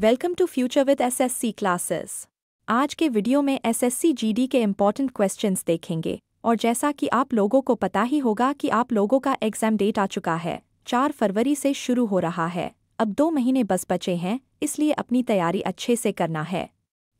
Welcome to future with SSC classes. आज के video में एसएससी जीडी के इम्पॉर्टेंट क्वेश्चंस देखेंगे और जैसा कि आप लोगों को पता ही होगा कि आप लोगों का एग्जाम डेट आ चुका है। 4 फरवरी से शुरू हो रहा है। अब 2 महीने बस बचे हैं, इसलिए अपनी तैयारी अच्छे से करना है।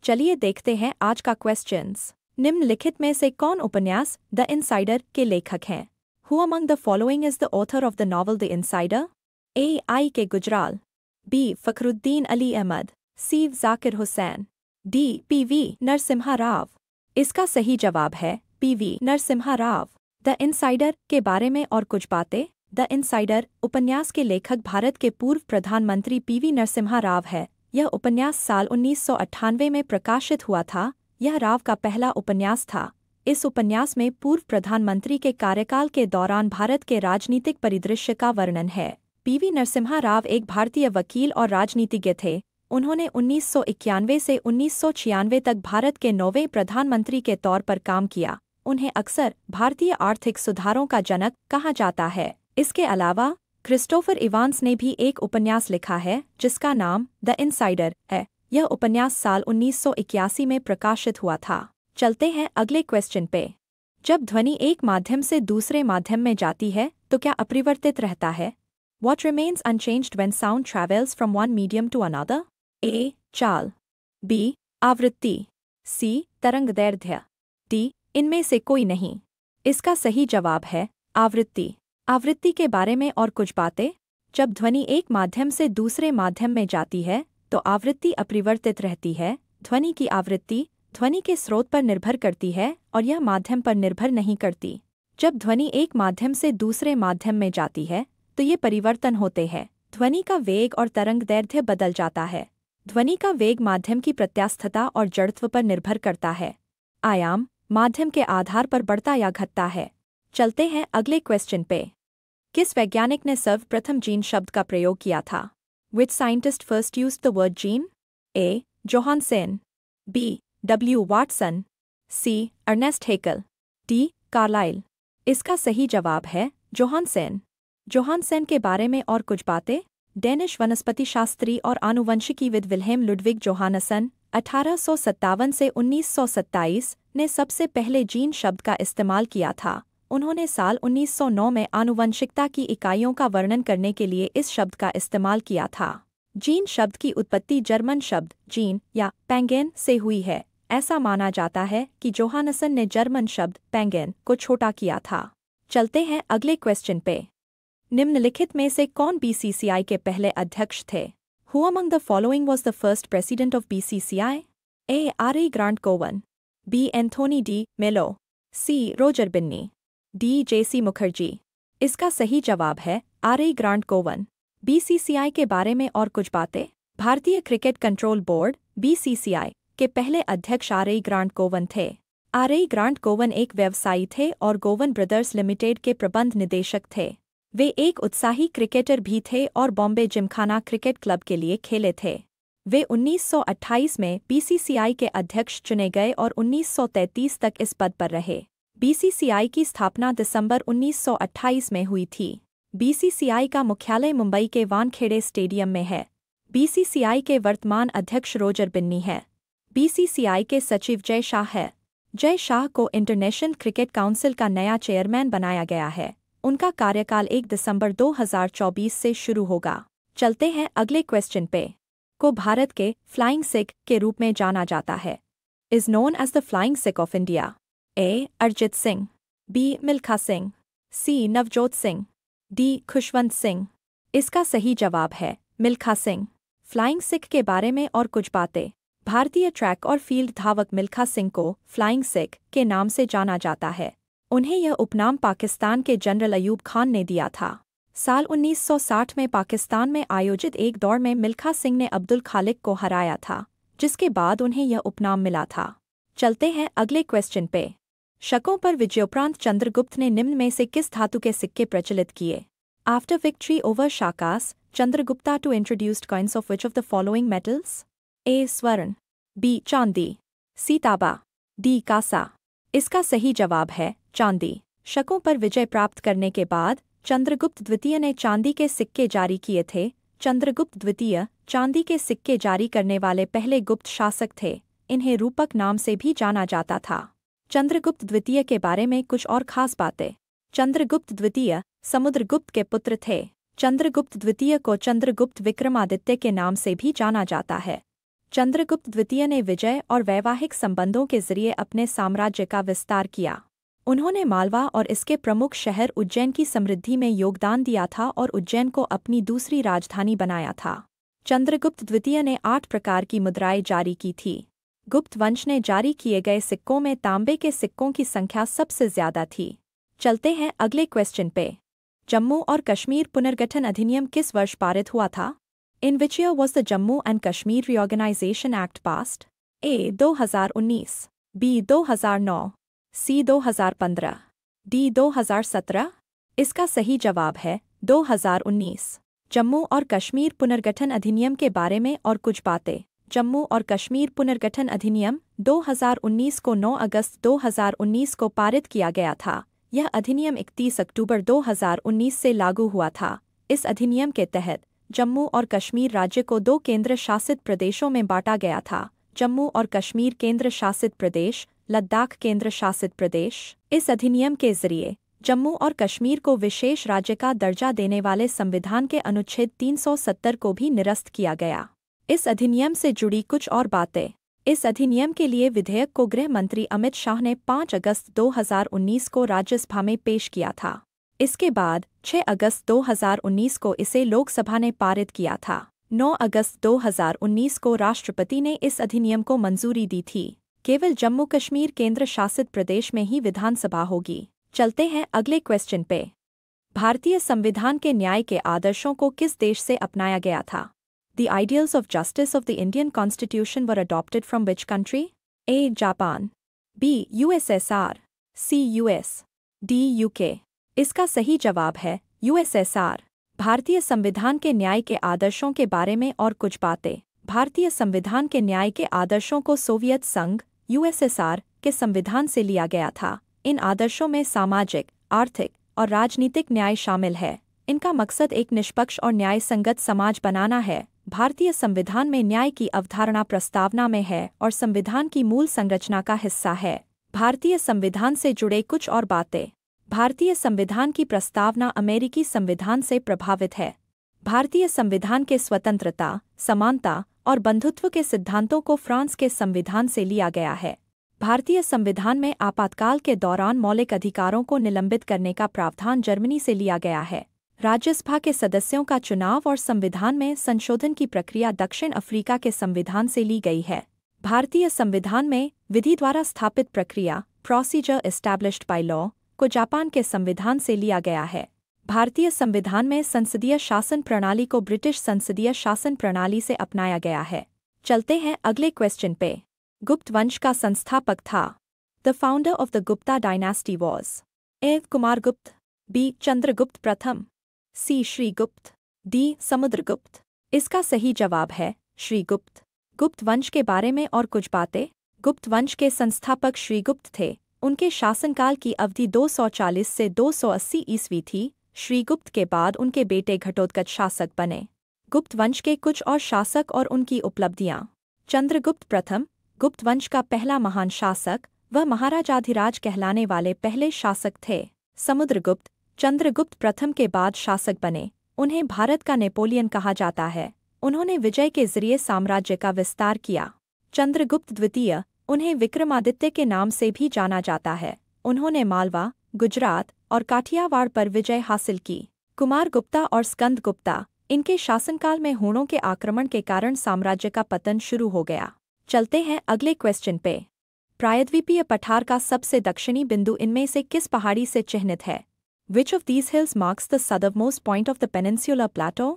चलिए देखते हैं आज का क्वेश्चंस। निम्नलिखित में से कौन उपन्यास द इनसाइडर के लेखक हैं? Who among the following is the author of the novel the insider? A. I. K Gujral, B. Fakhruddin Ali Ahmed, C. Zakir Hussain, D. P V. Narasimha Rao. इसका सही जवाब है P V. Narasimha Rao. The insider के बारे में और कुछ बातें। द इनसाइडर उपन्यास के लेखक भारत के पूर्व प्रधानमंत्री पी.वी. नरसिम्हा राव है। यह उपन्यास साल 1998 में प्रकाशित हुआ था। यह राव का पहला उपन्यास था। इस उपन्यास में पूर्व प्रधानमंत्री के कार्यकाल के दौरान भारत के राजनीतिक परिदृश्य का वर्णन है। पी.वी. नरसिम्हा राव एक भारतीय वकील और राजनीतिज्ञ थे। उन्होंने 1991 से 1996 तक भारत के 9वें प्रधानमंत्री के तौर पर काम किया। उन्हें अक्सर भारतीय आर्थिक सुधारों का जनक कहा जाता है। इसके अलावा क्रिस्टोफर इवांस ने भी एक उपन्यास लिखा है जिसका नाम द इनसाइडर है। यह उपन्यास साल 1981 में प्रकाशित हुआ था। चलते हैं अगले क्वेश्चन पे। जब ध्वनि एक माध्यम से दूसरे माध्यम में जाती है तो क्या अपरिवर्तित रहता है? What remains unchanged when sound travels from one medium to another? A. चाल, B. आवृत्ति, C. तरंगदैर्घ्य, D. इनमें से कोई नहीं। इसका सही जवाब है आवृत्ति। आवृत्ति के बारे में और कुछ बातें। जब ध्वनि एक माध्यम से दूसरे माध्यम में जाती है तो आवृत्ति अपरिवर्तित रहती है। ध्वनि की आवृत्ति ध्वनि के स्रोत पर निर्भर करती है और यह माध्यम पर निर्भर नहीं करती। जब ध्वनि एक माध्यम से दूसरे माध्यम में जाती है तो ये परिवर्तन होते हैं। ध्वनि का वेग और तरंगदैर्घ्य बदल जाता है। ध्वनि का वेग माध्यम की प्रत्यास्थता और जड़त्व पर निर्भर करता है। आयाम माध्यम के आधार पर बढ़ता या घटता है। चलते हैं अगले क्वेश्चन पे। किस वैज्ञानिक ने सर्वप्रथम जीन शब्द का प्रयोग किया था? Which scientist first used the word gene? A. Johannsen, B. W. Watson, C. Ernest Haeckel, D. Carlyle. इसका सही जवाब है जोहानसन। जोहानसन के बारे में और कुछ बातें। डेनिश वनस्पति शास्त्री और आनुवंशिकीविद विल्हेम लुडविग जोहानसन 1857 से 1927 ने सबसे पहले जीन शब्द का इस्तेमाल किया था। उन्होंने साल 1909 में आनुवंशिकता की इकाइयों का वर्णन करने के लिए इस शब्द का इस्तेमाल किया था। जीन शब्द की उत्पत्ति जर्मन शब्द जीन या पेंगेन से हुई है। ऐसा माना जाता है कि जोहानसन ने जर्मन शब्द पेंगेन को छोटा किया था। चलते हैं अगले क्वेश्चन पे। निम्नलिखित में से कौन बीसीसीआई के पहले अध्यक्ष थे? Who among the following was the first president of BCCI? A. R.E. Grant Cowan, B. Anthony D. Melo, C. Roger Binney, D. J.C. Mukherjee. इसका सही जवाब है R.E. Grant Cowan। BCCI के बारे में और कुछ बातें। भारतीय क्रिकेट कंट्रोल बोर्ड BCCI के पहले अध्यक्ष R.E. Grant Cowan थे। R.E. Grant Cowan एक व्यवसायी थे और गोवन ब्रदर्स लिमिटेड के प्रबंध निदेशक थे। वे एक उत्साही क्रिकेटर भी थे और बॉम्बे जिमखाना क्रिकेट क्लब के लिए खेले थे। वे 1928 में बीसीसीआई के अध्यक्ष चुने गए और 1933 तक इस पद पर रहे। बीसीसीआई की स्थापना दिसंबर 1928 में हुई थी। बीसीसीआई का मुख्यालय मुंबई के वानखेड़े स्टेडियम में है। बीसीसीआई के वर्तमान अध्यक्ष रोजर बिन्नी है। बीसीसीआई के सचिव जय शाह है। जय शाह को इंटरनेशनल क्रिकेट काउंसिल का नया चेयरमैन बनाया गया है। उनका कार्यकाल 1 दिसंबर 2024 से शुरू होगा। चलते हैं अगले क्वेश्चन पे। को भारत के फ्लाइंग सिख के रूप में जाना जाता है? Is known as the flying Sikh of India? A. Arijit Singh, B. Milkha Singh, C. Navjot Singh, D. Khushwant Singh. इसका सही जवाब है मिल्खा सिंह। फ्लाइंग सिख के बारे में और कुछ बातें। भारतीय ट्रैक और फील्ड धावक मिल्खा सिंह को फ्लाइंग सिख के नाम से जाना जाता है। उन्हें यह उपनाम पाकिस्तान के जनरल अयूब खान ने दिया था। साल 1960 में पाकिस्तान में आयोजित एक दौड़ में मिल्खा सिंह ने अब्दुल खालिक को हराया था, जिसके बाद उन्हें यह उपनाम मिला था। चलते हैं अगले क्वेश्चन पे। शकों पर विजयोपरांत चंद्रगुप्त ने निम्न में से किस धातु के सिक्के प्रचलित किए? After victory over Shakas, Chandragupta two introduced coins of which of the following metals? A. स्वर्ण, बी. चांदी, सी. तांबा, डी. कांसा। इसका सही जवाब है चांदी। शकों पर विजय प्राप्त करने के बाद चंद्रगुप्त द्वितीय ने चांदी के सिक्के जारी किए थे, चंद्रगुप्त द्वितीय चांदी के सिक्के जारी करने वाले पहले गुप्त शासक थे। इन्हें रूपक नाम से भी जाना जाता था। चंद्रगुप्त द्वितीय के बारे में कुछ और खास बातें। चंद्रगुप्त द्वितीय समुद्रगुप्त के पुत्र थे। चंद्रगुप्त द्वितीय को चंद्रगुप्त विक्रमादित्य के नाम से भी जाना जाता है। चंद्रगुप्त द्वितीय ने विजय और वैवाहिक संबंधों के जरिए अपने साम्राज्य का विस्तार किया। उन्होंने मालवा और इसके प्रमुख शहर उज्जैन की समृद्धि में योगदान दिया था और उज्जैन को अपनी दूसरी राजधानी बनाया था। चंद्रगुप्त द्वितीय ने 8 प्रकार की मुद्राएं जारी की थी। गुप्त वंश ने जारी किए गए सिक्कों में तांबे के सिक्कों की संख्या सबसे ज्यादा थी। चलते हैं अगले क्वेश्चन पे। जम्मू और कश्मीर पुनर्गठन अधिनियम किस वर्ष पारित हुआ था? In which year was the Jammu and Kashmir reorganisation act passed? A 2019, B 2009, C 2015, D 2017। इसका सही जवाब है 2019। जम्मू और कश्मीर पुनर्गठन अधिनियम के बारे में और कुछ बातें। जम्मू और कश्मीर पुनर्गठन अधिनियम 2019 को 9 अगस्त 2019 को पारित किया गया था। यह अधिनियम 31 अक्टूबर 2019 से लागू हुआ था। इस अधिनियम के तहत जम्मू और कश्मीर राज्य को 2 केंद्र शासित प्रदेशों में बांटा गया था, जम्मू और कश्मीर केंद्र शासित प्रदेश, लद्दाख केंद्र शासित प्रदेश। इस अधिनियम के जरिए जम्मू और कश्मीर को विशेष राज्य का दर्जा देने वाले संविधान के अनुच्छेद 370 को भी निरस्त किया गया। इस अधिनियम से जुड़ी कुछ और बातें। इस अधिनियम के लिए विधेयक को गृह मंत्री अमित शाह ने 5 अगस्त 2019 को राज्यसभा में पेश किया था। इसके बाद 6 अगस्त 2019 को इसे लोकसभा ने पारित किया था। 9 अगस्त 2019 को राष्ट्रपति ने इस अधिनियम को मंजूरी दी थी। केवल जम्मू कश्मीर केंद्र शासित प्रदेश में ही विधानसभा होगी। चलते हैं अगले क्वेश्चन पे। भारतीय संविधान के न्याय के आदर्शों को किस देश से अपनाया गया था? The ideals of justice of the Indian Constitution were adopted from which country? A. Japan, B. USSR, C. US, D. UK। इसका सही जवाब है USSR। भारतीय संविधान के न्याय के आदर्शों के बारे में और कुछ बातें। भारतीय संविधान के न्याय के आदर्शों को सोवियत संघ USSR के संविधान से लिया गया था। इन आदर्शों में सामाजिक, आर्थिक और राजनीतिक न्याय शामिल है। इनका मकसद एक निष्पक्ष और न्याय संगत समाज बनाना है। भारतीय संविधान में न्याय की अवधारणा प्रस्तावना में है और संविधान की मूल संरचना का हिस्सा है। भारतीय संविधान से जुड़े कुछ और बातें। भारतीय संविधान की प्रस्तावना अमेरिकी संविधान से प्रभावित है। भारतीय संविधान के स्वतंत्रता, समानता और बंधुत्व के सिद्धांतों को फ्रांस के संविधान से लिया गया है। भारतीय संविधान में आपातकाल के दौरान मौलिक अधिकारों को निलंबित करने का प्रावधान जर्मनी से लिया गया है। राज्यसभा के सदस्यों का चुनाव और संविधान में संशोधन की प्रक्रिया दक्षिण अफ्रीका के संविधान से ली गई है। भारतीय संविधान में विधि द्वारा स्थापित प्रक्रिया प्रोसीजर एस्टैब्लिश्ड बाय लॉ को जापान के संविधान से लिया गया है। भारतीय संविधान में संसदीय शासन प्रणाली को ब्रिटिश संसदीय शासन प्रणाली से अपनाया गया है। चलते हैं अगले क्वेश्चन पे। गुप्त वंश का संस्थापक था। The founder of the Gupta dynasty was A. Kumaragupta, B. Chandragupta प्रथम, सी. श्रीगुप्त, डी. समुद्रगुप्त। इसका सही जवाब है श्रीगुप्त। गुप्त वंश के बारे में और कुछ बातें। गुप्त वंश के संस्थापक श्रीगुप्त थे। उनके शासनकाल की अवधि 240 से 280 ईस्वी थी। श्रीगुप्त के बाद उनके बेटे घटोत्कच शासक बने। गुप्त वंश के कुछ और शासक और उनकी उपलब्धियां। चंद्रगुप्त प्रथम गुप्त वंश का पहला महान शासक, वह महाराजाधिराज कहलाने वाले पहले शासक थे। समुद्रगुप्त चंद्रगुप्त प्रथम के बाद शासक बने। उन्हें भारत का नेपोलियन कहा जाता है। उन्होंने विजय के जरिए साम्राज्य का विस्तार किया। चंद्रगुप्त द्वितीय, उन्हें विक्रमादित्य के नाम से भी जाना जाता है। उन्होंने मालवा, गुजरात और काठियावाड़ पर विजय हासिल की। कुमारगुप्ता और स्कंदगुप्ता, इनके शासनकाल में हूणों के आक्रमण के कारण साम्राज्य का पतन शुरू हो गया। चलते हैं अगले क्वेश्चन पे। प्रायद्वीपीय पठार का सबसे दक्षिणी बिंदु इनमें से किस पहाड़ी से चिह्नित है? Which of these hills marks the southernmost point of the peninsular plateau?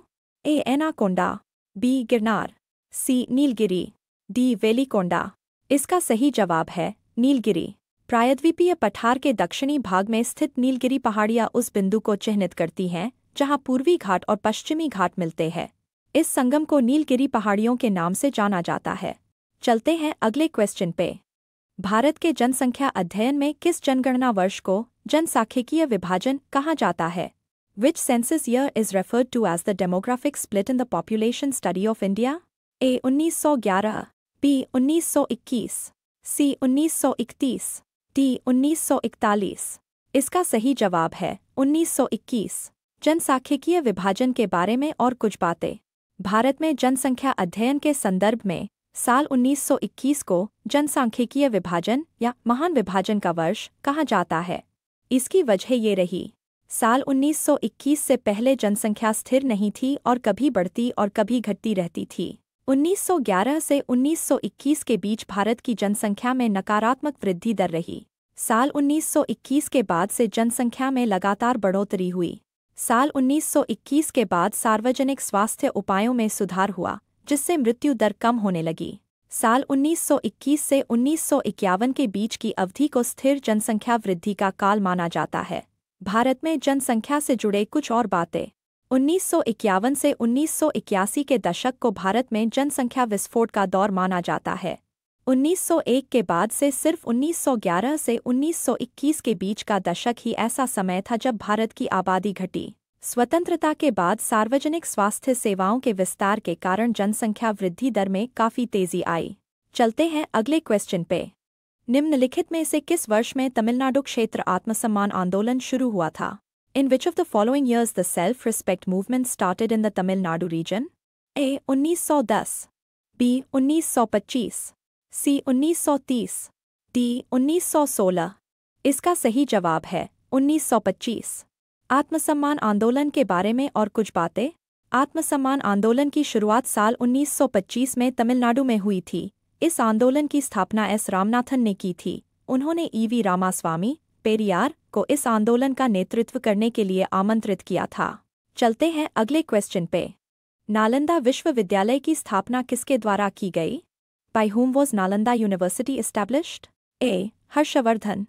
A. Anaconda, B. Girnar, C. Nilgiri, D. Velikonda. इसका सही जवाब है नीलगिरी। प्रायद्वीपीय पठार के दक्षिणी भाग में स्थित नीलगिरी पहाड़ियां उस बिंदु को चिह्नित करती हैं जहां पूर्वी घाट और पश्चिमी घाट मिलते हैं। इस संगम को नीलगिरी पहाड़ियों के नाम से जाना जाता है। चलते हैं अगले क्वेश्चन पे। भारत के जनसंख्या अध्ययन में किस जनगणना वर्ष को जनसांख्यिकीय विभाजन कहा जाता है? Which census year is referred to as the demographic split in the population study of India? A. 1911, B. 1921, C. 1931, D. 1941। इसका सही जवाब है 1921। जनसांख्यिकीय विभाजन के बारे में और कुछ बातें। भारत में जनसंख्या अध्ययन के संदर्भ में साल 1921 को जनसांख्यिकीय विभाजन या महान विभाजन का वर्ष कहा जाता है। इसकी वजह ये रही, साल 1921 से पहले जनसंख्या स्थिर नहीं थी और कभी बढ़ती और कभी घटती रहती थी। 1911 से 1921 के बीच भारत की जनसंख्या में नकारात्मक वृद्धि दर रही। साल 1921 के बाद से जनसंख्या में लगातार बढ़ोतरी हुई। साल 1921 के बाद सार्वजनिक स्वास्थ्य उपायों में सुधार हुआ, जिससे मृत्यु दर कम होने लगी। साल 1921 से 1951 के बीच की अवधि को स्थिर जनसंख्या वृद्धि का काल माना जाता है। भारत में जनसंख्या से जुड़े कुछ और बातें। 1951 से 1981 के दशक को भारत में जनसंख्या विस्फोट का दौर माना जाता है। 1901 के बाद से सिर्फ 1911 से 1921 के बीच का दशक ही ऐसा समय था जब भारत की आबादी घटी। स्वतंत्रता के बाद सार्वजनिक स्वास्थ्य सेवाओं के विस्तार के कारण जनसंख्या वृद्धि दर में काफ़ी तेज़ी आई। चलते हैं अगले क्वेश्चन पे। निम्नलिखित में से किस वर्ष में तमिलनाडु क्षेत्र आत्मसम्मान आंदोलन शुरू हुआ था? In which of the following years the self-respect movement started in the Tamil Nadu region? A. 1910, B. 1925, C. 1930, D. 1916। इसका सही जवाब है 1925। आत्मसम्मान आंदोलन के बारे में और कुछ बातें। आत्मसम्मान आंदोलन की शुरुआत साल 1925 में तमिलनाडु में हुई थी। इस आंदोलन की स्थापना एस रामनाथन ने की थी। उन्होंने ईवी रामास्वामी पेरियार को इस आंदोलन का नेतृत्व करने के लिए आमंत्रित किया था। चलते हैं अगले क्वेश्चन पे। नालंदा विश्वविद्यालय की स्थापना किसके द्वारा की गई? By whom was Nalanda University established? A. Harshvardhan,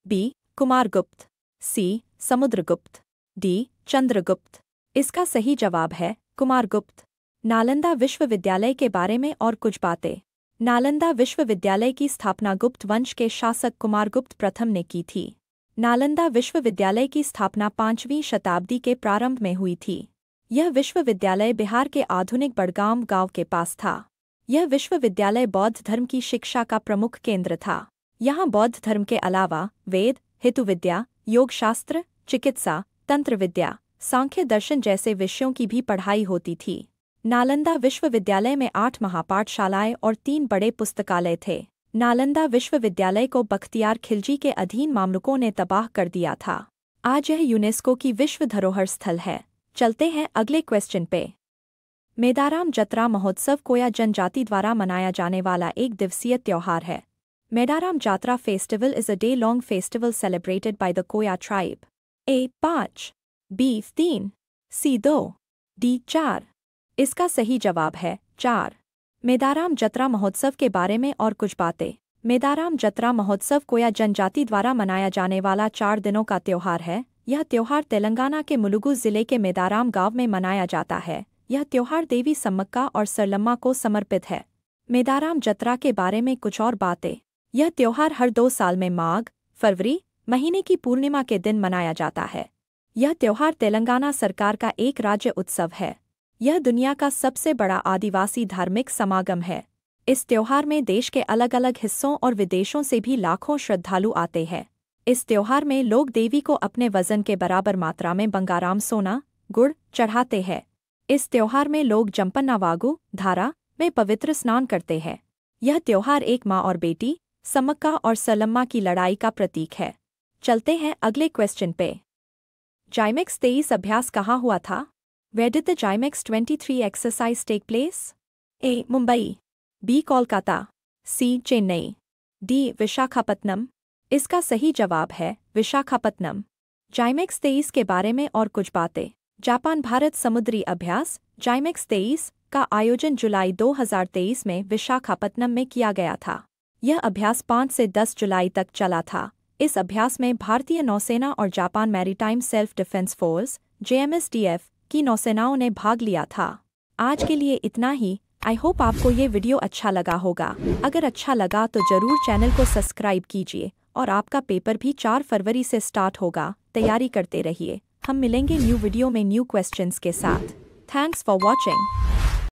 B. Kumaragupta, C. Samudragupta, D. Chandragupta. इसका सही जवाब है कुमारगुप्त। नालंदा विश्वविद्यालय के बारे में और कुछ बातें। नालंदा विश्वविद्यालय की स्थापना गुप्त वंश के शासक कुमारगुप्त प्रथम ने की थी। नालंदा विश्वविद्यालय की स्थापना 5वीं शताब्दी के प्रारंभ में हुई थी। यह विश्वविद्यालय बिहार के आधुनिक बड़गाम गांव के पास था। यह विश्वविद्यालय बौद्ध धर्म की शिक्षा का प्रमुख केंद्र था। यहाँ बौद्ध धर्म के अलावा वेद, हेतुविद्या, योगशास्त्र, चिकित्सा, तंत्र विद्या, सांख्य दर्शन जैसे विषयों की भी पढ़ाई होती थी। नालंदा विश्वविद्यालय में 8 महापाठशालाएं और 3 बड़े पुस्तकालय थे। नालंदा विश्वविद्यालय को बख्तियार खिलजी के अधीन मामलुकों ने तबाह कर दिया था। आज यह यूनेस्को की विश्व धरोहर स्थल है। चलते हैं अगले क्वेश्चन पे। मेदाराम जतरा महोत्सव कोया जनजाति द्वारा मनाया जाने वाला एक दिवसीय त्योहार है। Medaram Jatara festival is a day long festival celebrated by the Koya tribe. A. 5, B. 3, C. 2, D. 4। इसका सही जवाब है 4। मेदाराम जतरा महोत्सव के बारे में और कुछ बातें। मेदाराम जतरा महोत्सव कोया जनजाति द्वारा मनाया जाने वाला 4 दिनों का त्योहार है। यह त्योहार तेलंगाना के मुलुगु जिले के मेदाराम गांव में मनाया जाता है। यह त्योहार देवी सम्मक्का और सरलम्मा को समर्पित है। मेदाराम जतरा के बारे में कुछ और बातें। यह त्योहार हर 2 साल में माघ, फरवरी महीने की पूर्णिमा के दिन मनाया जाता है। यह त्योहार तेलंगाना सरकार का एक राज्य उत्सव है। यह दुनिया का सबसे बड़ा आदिवासी धार्मिक समागम है। इस त्योहार में देश के अलग अलग हिस्सों और विदेशों से भी लाखों श्रद्धालु आते हैं। इस त्योहार में लोग देवी को अपने वजन के बराबर मात्रा में बंगाराम सोना, गुड़ चढ़ाते हैं। इस त्योहार में लोग जम्पन्ना वागु धारा में पवित्र स्नान करते हैं। यह त्योहार एक माँ और बेटी, सम्मक्का और सरलम्मा की लड़ाई का प्रतीक है। चलते हैं अगले क्वेश्चन पे। जाइमेक्स 23 अभ्यास कहाँ हुआ था? Where did the JIMEX 23 exercise take place? A. Mumbai, B. Kolkata, C. Chennai, D. Visakhapatnam. इसका सही जवाब है विशाखापत्तनम। जाइमेक्स 23 के बारे में और कुछ बातें। जापान भारत समुद्री अभ्यास जाइमेक्स 23 का आयोजन जुलाई 2023 में विशाखापत्तनम में किया गया था। यह अभ्यास 5 से 10 जुलाई तक चला था। इस अभ्यास में भारतीय नौसेना और Japan maritime self defence force JMSDF की नौसेनाओं ने भाग लिया था। आज के लिए इतना ही। आई होप आपको ये वीडियो अच्छा लगा होगा। अगर अच्छा लगा तो ज़रूर चैनल को सब्सक्राइब कीजिए और आपका पेपर भी 4 फरवरी से स्टार्ट होगा। तैयारी करते रहिए। हम मिलेंगे न्यू वीडियो में न्यू क्वेश्चंस के साथ। Thanks for watching.